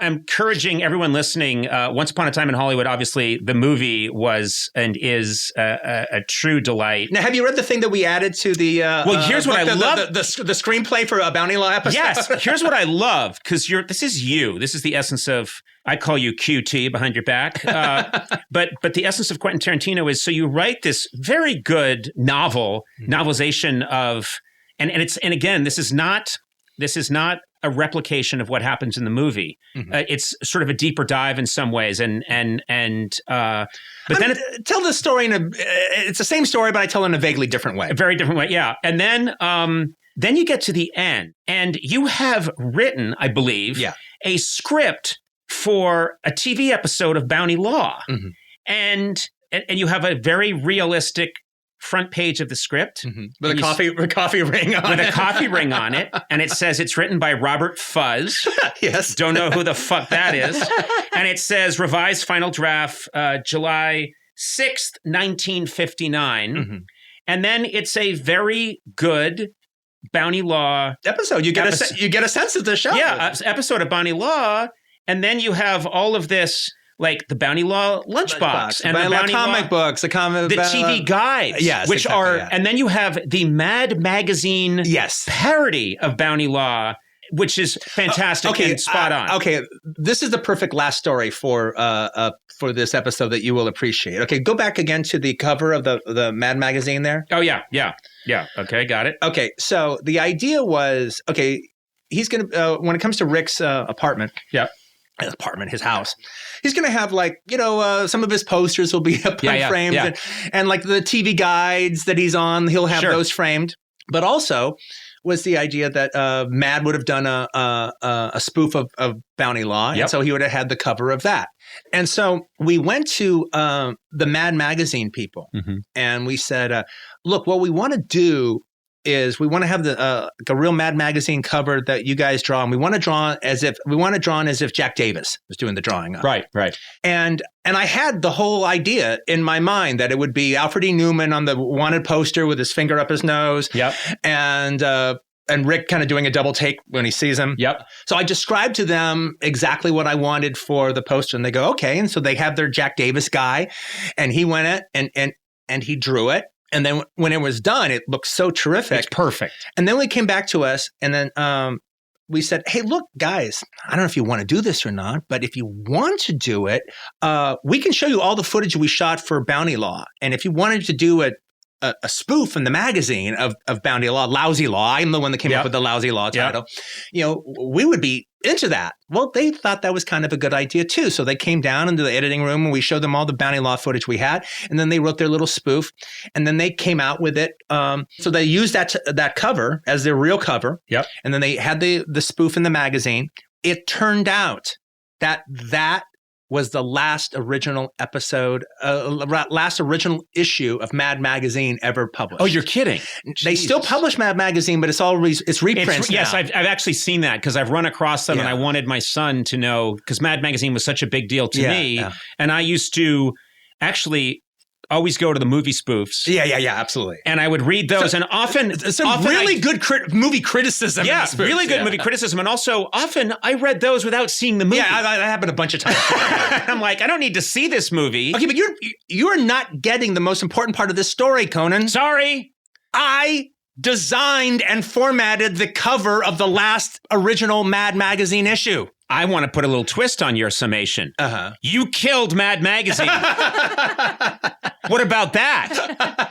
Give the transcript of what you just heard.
encouraging everyone listening. Once Upon a Time in Hollywood, obviously, the movie was and is a true delight. Now, have you read the thing that we added to the? Here's what I love: the screenplay for a Bounty Law episode. Yes, here's what I love, because this is you. This is the essence of. I call you QT behind your back, but the essence of Quentin Tarantino is, so you write this very good novelization of, and again, this is not a replication of what happens in the movie. It's sort of a deeper dive in some ways, but then tell the story it's the same story, but I tell it in a vaguely different way, a very different way, yeah. And then you get to the end, and you have written, I believe, a script for a TV episode of Bounty Law, and you have a very realistic front page of the script with a coffee ring on with a coffee ring on it, and it says it's written by Robert Fuzz. Yes, don't know who the fuck that is, and it says revised final draft July 6th, 1959, and then it's a very good Bounty Law episode. You get a sense of the show. Yeah, episode of Bounty Law. And then you have all of this, like the Bounty Law lunchbox and the Bounty comic Law, books, the TV guides, and then you have the Mad Magazine parody of Bounty Law, which is fantastic and spot on. Okay, this is the perfect last story for this episode that you will appreciate. Okay, go back again to the cover of the Mad Magazine there. Oh yeah. Okay, got it. Okay, so the idea was, he's gonna when it comes to Rick's apartment. Yeah. His house. He's going to have some of his posters will be framed and like the TV guides that he's on, he'll have those framed. But also was the idea that Mad would have done a spoof of Bounty Law. And so he would have had the cover of that. And so we went to the Mad Magazine people and we said, look, what we want to do is we want to have the real Mad Magazine cover that you guys draw, and we want to draw as if Jack Davis was doing the drawing. Right. And I had the whole idea in my mind that it would be Alfred E. Newman on the wanted poster with his finger up his nose. Yep. And Rick kind of doing a double take when he sees him. Yep. So I described to them exactly what I wanted for the poster, and they go, okay. And so they have their Jack Davis guy, and he went and he drew it. And then when it was done, it looked so terrific. It's perfect. And then they came back to us, and then we said, hey, look, guys, I don't know if you want to do this or not, but if you want to do it, we can show you all the footage we shot for Bounty Law. And if you wanted to do a spoof in the magazine of Bounty Law, Lousy Law, I'm the one that came up with the Lousy Law title, we would be into that. Well, they thought that was kind of a good idea too. So they came down into the editing room and we showed them all the Bounty Law footage we had. And then they wrote their little spoof and then they came out with it. So they used that cover as their real cover. Yep. And then they had the spoof in the magazine. It turned out that was the last original episode, last original issue of Mad Magazine ever published. Oh, you're kidding. They still publish Mad Magazine, but it's reprints now. Yes, I've actually seen that because I've run across them and I wanted my son to know, because Mad Magazine was such a big deal to me. Yeah. And I used to actually always go to the movie spoofs. Yeah, absolutely. And I would read those, and often really good movie criticism. Yeah, really good movie criticism, and also often I read those without seeing the movie. Yeah, that happened a bunch of times. I'm like, I don't need to see this movie. Okay, but you're not getting the most important part of this story, Conan. Sorry, I designed and formatted the cover of the last original Mad Magazine issue. I want to put a little twist on your summation. Uh-huh. You killed Mad Magazine. What about that?